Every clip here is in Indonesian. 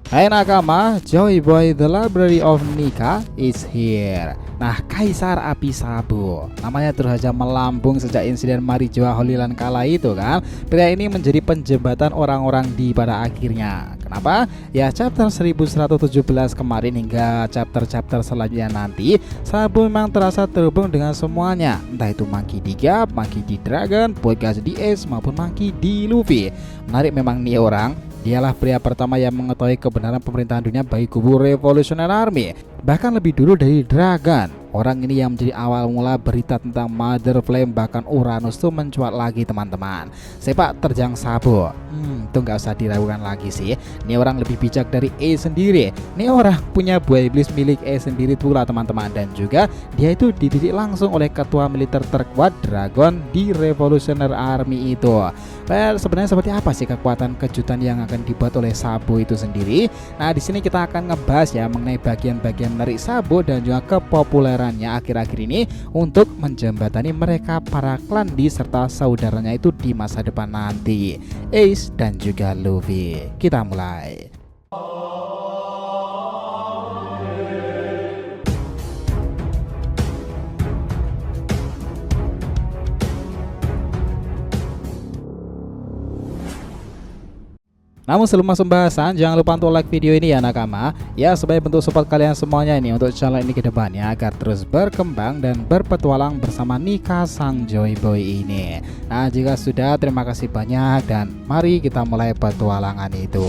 Hai nakama, Joy Boy the Library of Nika is here. Nah, Kaisar Api Sabo namanya terus saja melambung sejak insiden Marijoa Holiland kala itu kan. Pria ini menjadi penjembatan orang-orang di pada akhirnya. Kenapa? Ya chapter 1117 kemarin hingga chapter-chapter selanjutnya nanti, Sabo memang terasa terhubung dengan semuanya. Entah itu Monkey D. Gap, Monkey D. Dragon, Podcast D. Ace maupun Monkey D. Luffy. Menarik memang nih orang. Dialah pria pertama yang mengetahui kebenaran pemerintahan dunia bagi kubu Revolutionary Army, bahkan lebih dulu dari Dragon. Orang ini yang menjadi awal mula berita tentang Mother Flame bahkan Uranus tuh mencuat lagi teman-teman. Sepak terjang Sabo, itu nggak usah diragukan lagi sih. Ini orang lebih bijak dari E sendiri. Ini orang punya buah iblis milik E sendiri pula teman-teman. Dan juga dia itu dididik langsung oleh ketua militer terkuat Dragon di Revolutionary Army itu. Well, sebenarnya seperti apa sih kekuatan kejutan yang akan dibuat oleh Sabo itu sendiri? Nah, di sini kita akan ngebahas ya mengenai bagian-bagian menarik Sabo dan juga kepopulerannya akhir-akhir ini untuk menjembatani mereka para klan di serta saudaranya itu di masa depan nanti, Ace dan juga Luffy. Kita mulai. Namun sebelum masuk pembahasan, jangan lupa untuk like video ini ya nakama, ya sebagai bentuk support kalian semuanya ini untuk channel ini ke depannya agar terus berkembang dan berpetualang bersama Nika sang Joy Boy ini. Nah jika sudah, terima kasih banyak dan mari kita mulai petualangan itu.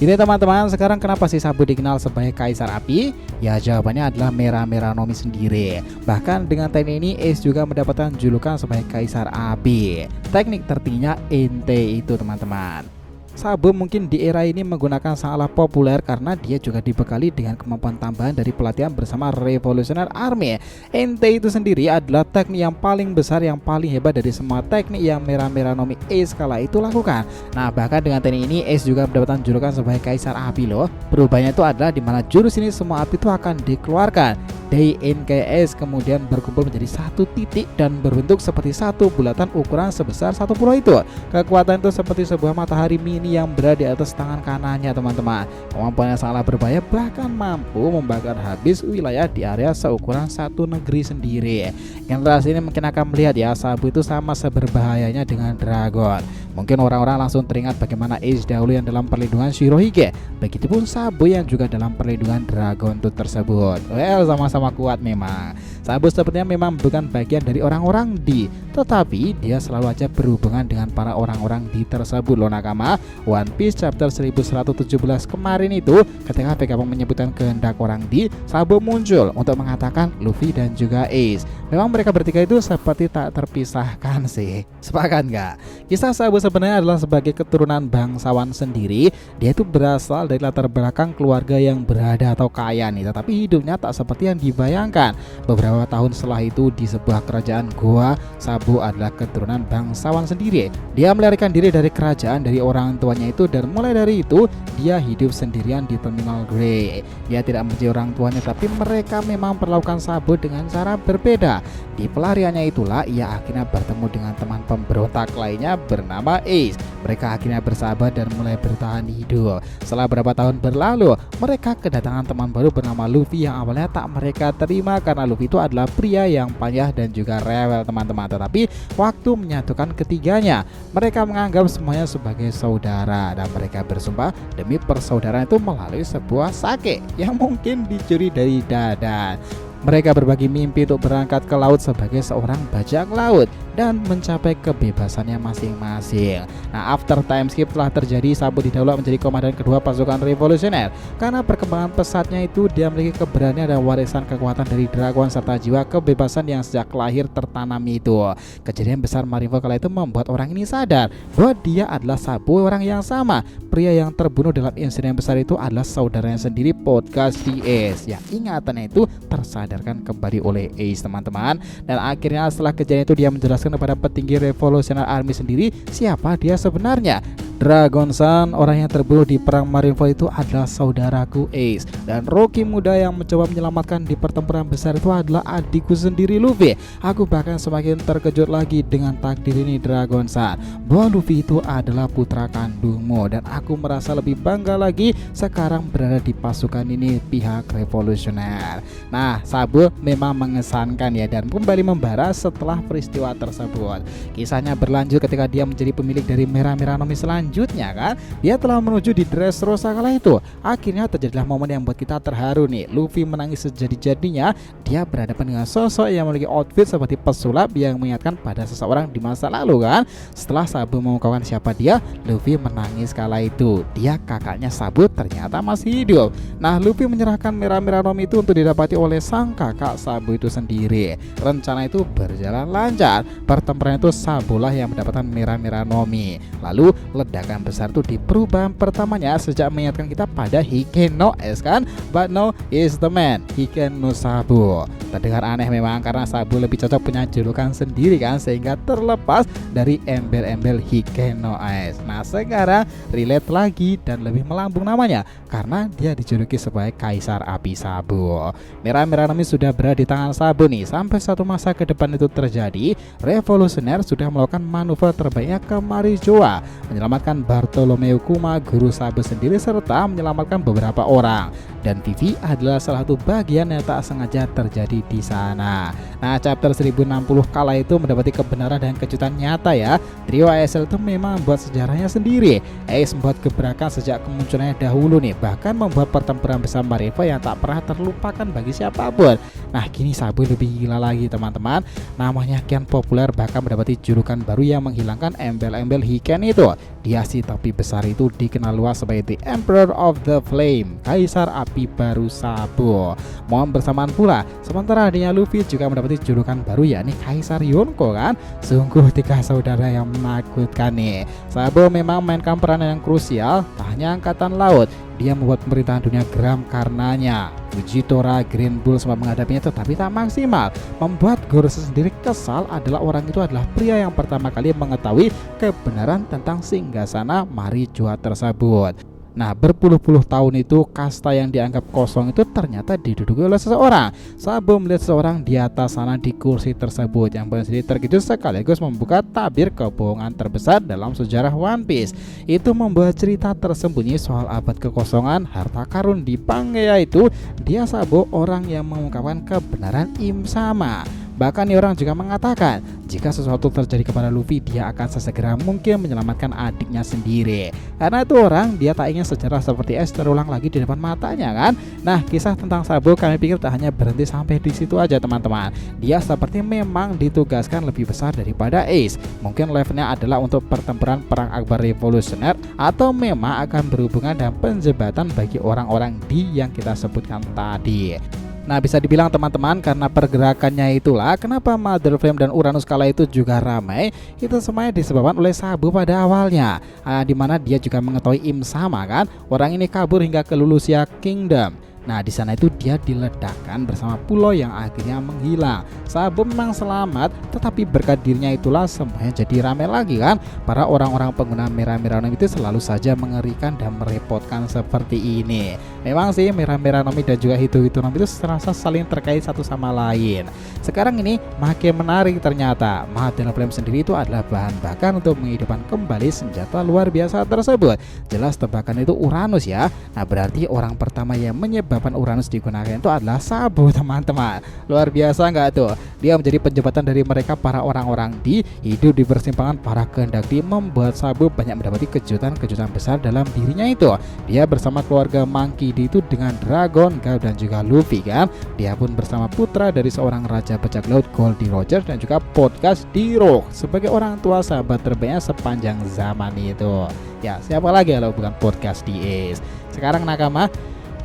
Ini teman-teman, sekarang kenapa sih Sabo dikenal sebagai Kaisar Api? Ya jawabannya adalah Mera Nomi sendiri. Bahkan dengan teknik ini Ace juga mendapatkan julukan sebagai Kaisar Api. Teknik tertingginya Ente itu teman-teman. Sabo mungkin di era ini menggunakan sangatlah populer karena dia juga dibekali dengan kemampuan tambahan dari pelatihan bersama Revolutionary Army. Ente itu sendiri adalah teknik yang paling besar, yang paling hebat dari semua teknik yang Mera Nomi Ace kala itu lakukan. Nah bahkan dengan teknik ini Ace juga mendapatkan julukan sebagai Kaisar Api loh. Perubahannya itu adalah dimana jurus ini semua api itu akan dikeluarkan dari NKS kemudian berkumpul menjadi satu titik dan berbentuk seperti satu bulatan ukuran sebesar satu pulau itu. Kekuatan itu seperti sebuah matahari mini yang berada di atas tangan kanannya teman-teman. Kemampuannya sangatlah berbahaya, bahkan mampu membakar habis wilayah di area seukuran satu negeri sendiri. Generasi ini mungkin akan melihat ya Sabo itu sama seberbahayanya dengan Dragon. Mungkin orang-orang langsung teringat bagaimana Ace dahulu yang dalam perlindungan Shirohige, begitupun Sabo yang juga dalam perlindungan Dragon itu tersebut. Well, sama-sama kuat memang. Sabo sepertinya memang bukan bagian dari orang-orang D, tetapi dia selalu aja berhubungan dengan para orang-orang D tersebut loh nakama. One Piece chapter 1117 kemarin itu ketika Vegapunk menyebutkan kehendak orang D, Sabo muncul untuk mengatakan Luffy dan juga Ace. Memang mereka bertiga itu seperti tak terpisahkan sih. Sepakat nggak? Kisah Sabo sebenarnya adalah sebagai keturunan bangsawan sendiri. Dia itu berasal dari latar belakang keluarga yang berada atau kaya nih, tetapi hidupnya tak seperti yang dibayangkan. Beberapa tahun setelah itu di sebuah kerajaan Goa, Sabo adalah keturunan bangsawan sendiri. Dia melarikan diri dari kerajaan dari orang tuanya itu dan mulai dari itu dia hidup sendirian di Terminal Grey. Dia tidak membenci orang tuanya, tapi mereka memang perlakukan Sabo dengan cara berbeda. Di pelariannya itulah ia akhirnya bertemu dengan teman pemberontak lainnya bernama Ace. Mereka akhirnya bersahabat dan mulai bertahan hidup. Setelah beberapa tahun berlalu, mereka kedatangan teman baru bernama Luffy yang awalnya tak mereka terima karena Luffy itu adalah pria yang payah dan juga rewel teman-teman. Tetapi waktu menyatukan ketiganya, mereka menganggap semuanya sebagai saudara dan mereka bersumpah demi persaudaraan itu melalui sebuah sake yang mungkin dicuri dari Dadan. Mereka berbagi mimpi untuk berangkat ke laut sebagai seorang bajak laut dan mencapai kebebasannya masing-masing. Nah, after time skip telah terjadi, Sabo didaulat menjadi komandan kedua pasukan revolusioner. Karena perkembangan pesatnya itu, dia memiliki keberanian dan warisan kekuatan dari Dragon serta jiwa kebebasan yang sejak lahir tertanam itu. Kejadian besar Marineford kala itu membuat orang ini sadar bahwa dia adalah Sabo, orang yang sama. Pria yang terbunuh dalam insiden besar itu adalah saudaranya sendiri, Podcast D. Ace, yang ingatannya itu tersadarkan kembali oleh Ace teman-teman. Dan akhirnya setelah kejadian itu dia menjelaskan kepada petinggi Revolutionary Army sendiri siapa dia sebenarnya. Dragon Sun, orang yang terbunuh di perang Marineford itu adalah saudaraku Ace, dan Rocky muda yang mencoba menyelamatkan di pertempuran besar itu adalah adikku sendiri Luffy. Aku bahkan semakin terkejut lagi dengan takdir ini Dragon Sun, bahwa Luffy itu adalah putra kandungmu, dan aku merasa lebih bangga lagi sekarang berada di pasukan ini pihak revolusioner. Nah, Sabo memang mengesankan ya, dan kembali membara setelah peristiwa tersebut. Kisahnya berlanjut ketika dia menjadi pemilik dari Merah-Merah Nomi selanjutnya kan. Dia telah menuju di Dressrosa kala itu. Akhirnya terjadilah momen yang membuat kita terharu nih. Luffy menangis sejadi-jadinya. Dia berhadapan dengan sosok yang memiliki outfit seperti pesulap yang mengingatkan pada seseorang di masa lalu kan. Setelah Sabo mengungkapkan siapa dia, Luffy menangis kala itu. Dia kakaknya Sabo ternyata masih hidup. Nah, Luffy menyerahkan Merah-Merah Nomi itu untuk didapati oleh sang kakak Sabo itu sendiri. Rencana itu berjalan lancar. Pertempuran itu Sabolah yang mendapatkan Merah-Merah Nomi. Lalu ledakan besar itu di perubahan pertamanya sejak mengingatkan kita pada Hiken no S kan. But no is the man, Hiken no Sabo. Terdengar aneh memang karena Sabo lebih cocok punya julukan sendiri kan, sehingga terlepas dari embel-embel Hiken no S. Nah, sekarang relate lagi dan lebih melambung namanya karena dia dijuluki sebagai Kaisar Api Sabo. Merah-Merah Nomi sudah berada di tangan Sabo nih. Sampai satu masa ke depan itu terjadi, revolusioner sudah melakukan manuver terbaiknya ke Marijoa, menyelamatkan Bartolomeu Kuma, guru Sabo sendiri, serta menyelamatkan beberapa orang. Dan Vivi adalah salah satu bagian yang tak sengaja terjadi di sana. Nah, chapter 1060 kala itu mendapati kebenaran dan kejutan nyata ya. Trio ASL itu memang membuat sejarahnya sendiri. Ace membuat gebrakan sejak kemunculannya dahulu nih, bahkan membuat pertempuran besar Marineford yang tak pernah terlupakan bagi siapapun. Nah, kini Sabo lebih gila lagi teman-teman. Namanya kian populer, bahkan mendapati julukan baru yang menghilangkan embel-embel Hiken itu. Dia si topi besar itu dikenal luas sebagai The Emperor of the Flame, Kaisar Api Baru Sabo. Mohon bersamaan pula, sementara adanya Luffy juga mendapati julukan baru yakni Kaisar Yonko kan. Sungguh tiga saudara yang menakutkan nih. Sabo memang mainkan peranan yang krusial, tak hanya angkatan laut. Dia membuat pemerintahan dunia geram karenanya. Fujitora Green Bull sempat menghadapinya tetapi tak maksimal. Membuat Goro sendiri kesal adalah orang itu adalah pria yang pertama kali mengetahui kebenaran tentang singgasana Marijoa tersebut. Nah, berpuluh-puluh tahun itu kasta yang dianggap kosong itu ternyata diduduki oleh seseorang. Sabo melihat seseorang di atas sana di kursi tersebut yang sendiri terkejut sekaligus membuka tabir kebohongan terbesar dalam sejarah One Piece. Itu membuat cerita tersembunyi soal abad kekosongan harta karun di Pangea itu. Dia Sabo orang yang mengungkapkan kebenaran Im Sama. Bahkan orang juga mengatakan jika sesuatu terjadi kepada Luffy, dia akan sesegera mungkin menyelamatkan adiknya sendiri. Karena itu orang dia tak ingin sejarah seperti es terulang lagi di depan matanya kan. Nah, kisah tentang Sabo kami pikir tak hanya berhenti sampai di situ aja teman-teman. Dia seperti memang ditugaskan lebih besar daripada Ace. Mungkin levelnya adalah untuk pertempuran perang akbar revolusioner, atau memang akan berhubungan dengan penjebatan bagi orang-orang di yang kita sebutkan tadi. Nah, bisa dibilang teman-teman karena pergerakannya itulah kenapa Mother Flame dan Uranus kala itu juga ramai. Itu semuanya disebabkan oleh Sabo pada awalnya, dimana dia juga mengetahui Im Sama kan. Orang ini kabur hingga ke Lulusia Kingdom. Nah, di sana itu dia diledakkan bersama pulau yang akhirnya menghilang. Sabo memang selamat, tetapi berkat dirinya itulah semuanya jadi ramai lagi kan. Para orang-orang pengguna Merah-Merah Nomi itu selalu saja mengerikan dan merepotkan seperti ini. Memang sih Merah-Merah Nomi dan juga Hito-Hito Nomi itu serasa saling terkait satu sama lain. Sekarang ini makin menarik ternyata. Mother Flame sendiri itu adalah bahan bakar untuk menghidupkan kembali senjata luar biasa tersebut. Jelas tebakan itu Uranus ya. Nah, berarti orang pertama yang menyebabkan Uranus digunakan itu adalah Sabo teman-teman. Luar biasa nggak tuh? Dia menjadi penjembatan dari mereka para orang-orang di hidup di persimpangan para kehendak di, membuat Sabo banyak mendapati kejutan-kejutan besar dalam dirinya itu. Dia bersama keluarga Monkey D itu dengan Dragon, Garp dan juga Luffy kan. Dia pun bersama putra dari seorang raja bajak laut Goldie Roger dan juga podcast D-Rock sebagai orang tua sahabat terbaiknya sepanjang zaman itu. Ya, siapa lagi kalau bukan podcast D-Ace? Sekarang nakama,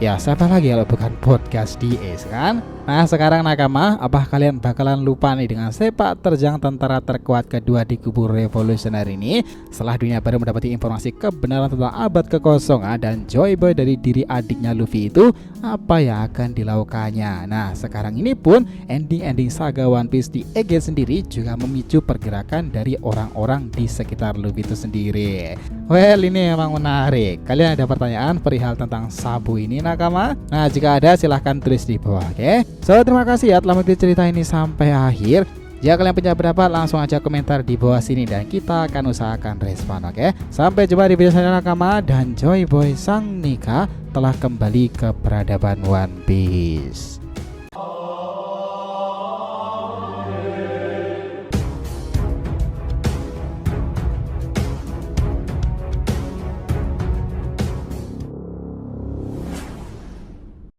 ya siapa lagi kalau bukan podcast D-Ace kan? Nah sekarang nakama, apa kalian bakalan lupa nih dengan sepak terjang tentara terkuat kedua di kubu revolusioner ini? Setelah dunia baru mendapati informasi kebenaran tentang abad kekosongan dan Joy Boy dari diri adiknya Luffy itu, apa yang akan dilakukannya? Nah sekarang ini pun ending-ending saga One Piece di EG sendiri juga memicu pergerakan dari orang-orang di sekitar Luffy itu sendiri. Well, ini emang menarik. Kalian ada pertanyaan perihal tentang Sabu ini nakama? Nah jika ada silahkan tulis di bawah, oke? So terima kasih ya telah mengikuti cerita ini sampai akhir. Jika kalian punya pendapat langsung aja komentar di bawah sini dan kita akan usahakan respon, oke? Sampai jumpa di video selanjutnya nakama, dan Joy Boy Sang Nika telah kembali ke peradaban One Piece.